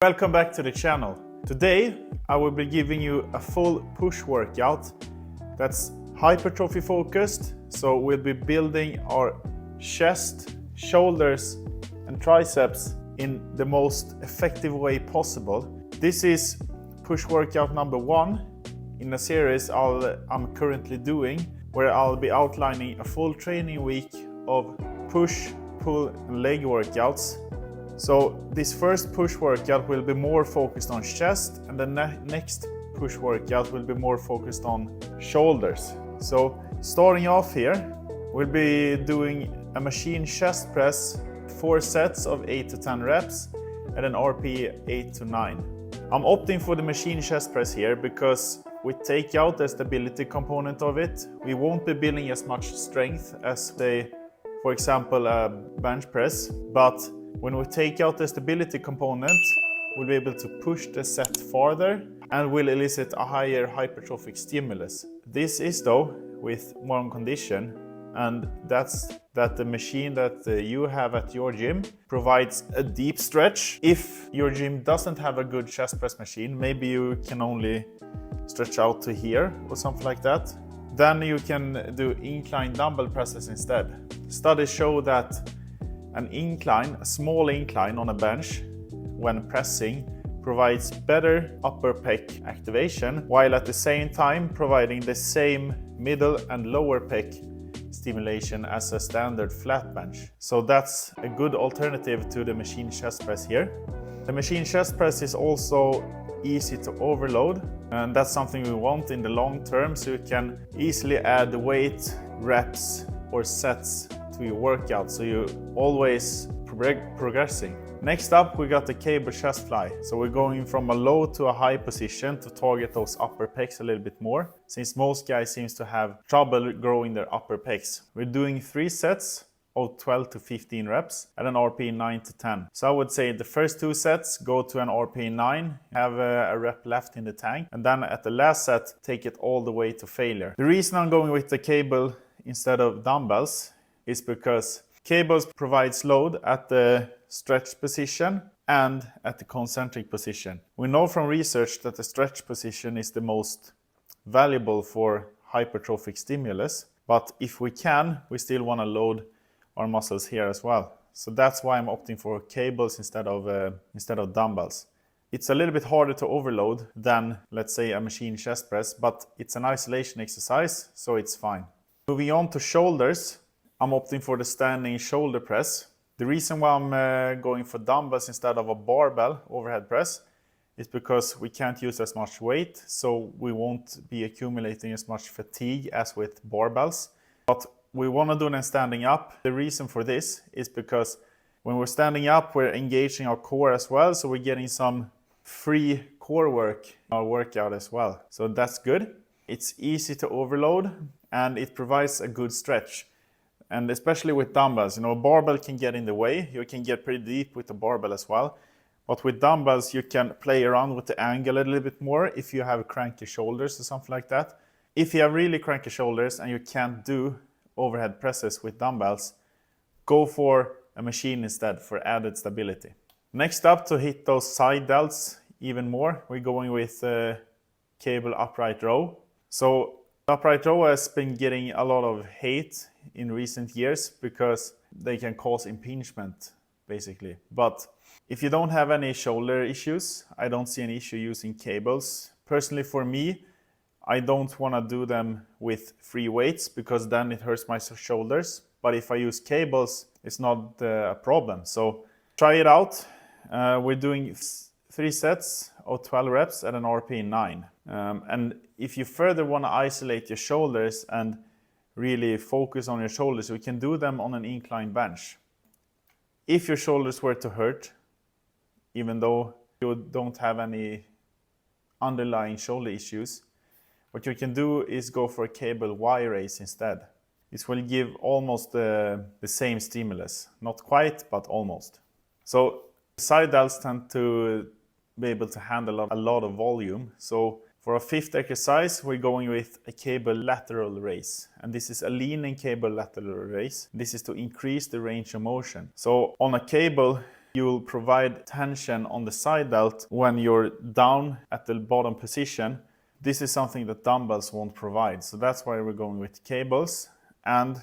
Welcome back to the channel. Today I will be giving you a full push workout that's hypertrophy focused, so we'll be building our chest, shoulders and triceps in the most effective way possible. This is push workout number 1 in a series I'm currently doing, where I'll be outlining a full training week of push, pull and leg workouts. So this first push workout will be more focused on chest, and the next push workout will be more focused on shoulders. So starting off here, we'll be doing a machine chest press, 4 sets of 8 to 10 reps at an RPE 8 to 9. I'm opting for the machine chest press here because we take out the stability component of it. We won't be building as much strength as for example, a bench press, but when we take out the stability component, we'll be able to push the set farther and will elicit a higher hypertrophic stimulus. This is though with one condition, and that's that the machine that you have at your gym provides a deep stretch. If your gym doesn't have a good chest press machine, maybe you can only stretch out to here or something like that, then you can do incline dumbbell presses instead. Studies show that a small incline on a bench when pressing provides better upper pec activation, while at the same time providing the same middle and lower pec stimulation as a standard flat bench. So that's a good alternative to the machine chest press here. The machine chest press is also easy to overload, and that's something we want in the long term, so you can easily add weight, reps or sets to your workout, so you're always progressing. Next up, we got the cable chest fly. So we're going from a low to a high position to target those upper pecs a little bit more, since most guys seems to have trouble growing their upper pecs. We're doing 3 sets of 12 to 15 reps at an RPE 9 to 10. So I would say the first 2 sets go to an RPE 9, have a rep left in the tank, and then at the last set take it all the way to failure. The reason I'm going with the cable instead of dumbbells is because cables provides load at the stretch position and at the concentric position. We know from research that the stretch position is the most valuable for hypertrophic stimulus, but if we can, we still want to load our muscles here as well. So that's why I'm opting for cables instead of dumbbells. It's a little bit harder to overload than, let's say, a machine chest press, but it's an isolation exercise, so it's fine. Moving on to shoulders, I'm opting for the standing shoulder press. The reason why I'm going for dumbbells instead of a barbell overhead press is because we can't use as much weight, so we won't be accumulating as much fatigue as with barbells. But we want to do them standing up. The reason for this is because when we're standing up, we're engaging our core as well, so we're getting some free core work in our workout as well. So that's good. It's easy to overload and it provides a good stretch. And especially with dumbbells, a barbell can get in the way. You can get pretty deep with the barbell as well. But with dumbbells, you can play around with the angle a little bit more if you have cranky shoulders or something like that. If you have really cranky shoulders and you can't do overhead presses with dumbbells, go for a machine instead for added stability. Next up, to hit those side delts even more, we're going with cable upright row. So upright row has been getting a lot of hate in recent years because they can cause impingement basically. But if you don't have any shoulder issues, I don't see any issue using cables. Personally for me, I don't want to do them with free weights because then it hurts my shoulders. But if I use cables, it's not a problem. So try it out. We're doing 3 sets of 12 reps at an RPE 9. And if you further want to isolate your shoulders and really focus on your shoulders, we can do them on an incline bench. If your shoulders were to hurt, even though you don't have any underlying shoulder issues, what you can do is go for a cable Y raise instead. This will give almost the same stimulus. Not quite, but almost. So side delts tend to be able to handle a lot of volume. So for a 5th exercise, we're going with a cable lateral raise. And this is a leaning cable lateral raise. This is to increase the range of motion. So on a cable, You'll provide tension on the side delt when you're down at the bottom position. This is something that dumbbells won't provide. So that's why we're going with cables. And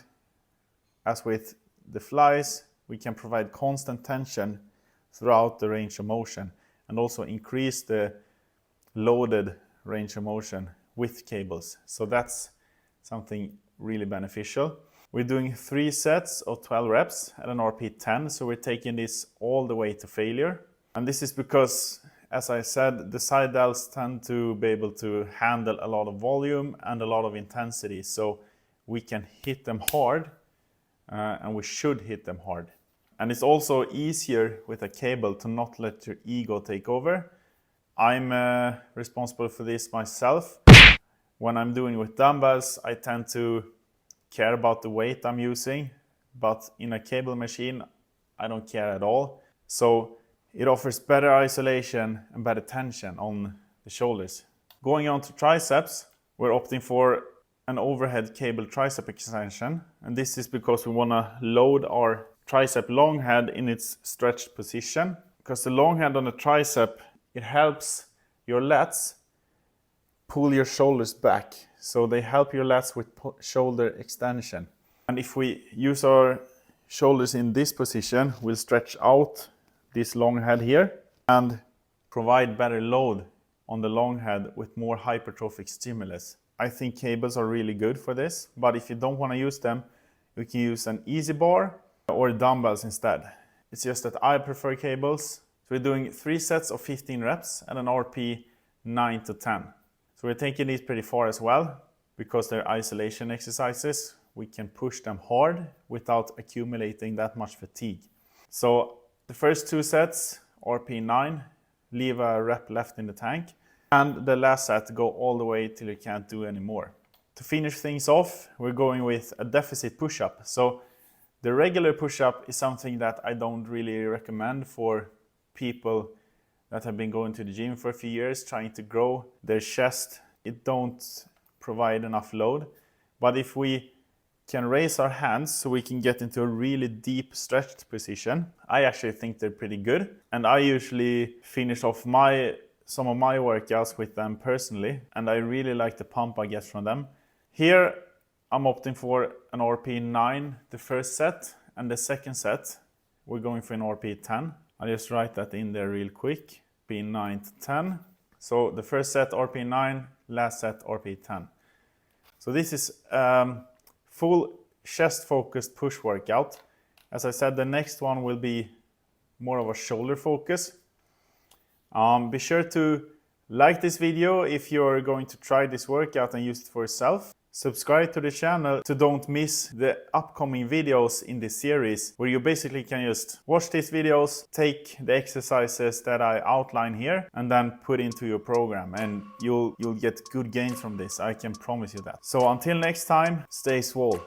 as with the flies, we can provide constant tension throughout the range of motion and also increase the loaded range of motion with cables. So that's something really beneficial. We're doing 3 sets of 12 reps at an RP 10, so we're taking this all the way to failure. And this is because, as I said, the side delts tend to be able to handle a lot of volume and a lot of intensity, so we can hit them hard, and we should hit them hard. And it's also easier with a cable to not let your ego take over. I'm responsible for this myself. When I'm doing with dumbbells, I tend to care about the weight I'm using, but in a cable machine, I don't care at all. So it offers better isolation and better tension on the shoulders. Going on to triceps, we're opting for an overhead cable tricep extension. And this is because we want to load our tricep long head in its stretched position. Because the long head on the tricep, it helps your lats pull your shoulders back. So they help your lats with shoulder extension. And if we use our shoulders in this position, we'll stretch out this long head here and provide better load on the long head with more hypertrophic stimulus. I think cables are really good for this, but if you don't want to use them, you can use an easy bar or dumbbells instead. It's just that I prefer cables. So we're doing 3 sets of 15 reps at an RP 9 to 10. So we're taking these pretty far as well, because they're isolation exercises. We can push them hard without accumulating that much fatigue. So the first 2 sets, RP 9, leave a rep left in the tank. And the last set, go all the way till you can't do any more. To finish things off, we're going with a deficit push-up. So the regular push-up is something that I don't really recommend for people that have been going to the gym for a few years, trying to grow their chest. It don't provide enough load. But if we can raise our hands so we can get into a really deep stretched position, I actually think they're pretty good. And I usually finish off some of my workouts with them personally, and I really like the pump I get from them. Here I'm opting for an RP 9, the first set, and the second set we're going for an RP 10. I'll just write that in there real quick. RP 9 to 10. So the first set RP 9, last set RP 10. So this is full chest focused push workout. As I said, the next one will be more of a shoulder focus. Be sure to like this video if you're going to try this workout and use it for yourself. Subscribe to the channel to don't miss the upcoming videos in this series, where you basically can just watch these videos, take the exercises that I outline here, and then put into your program, and you'll get good gains from this. I can promise you that. So until next time, stay swole.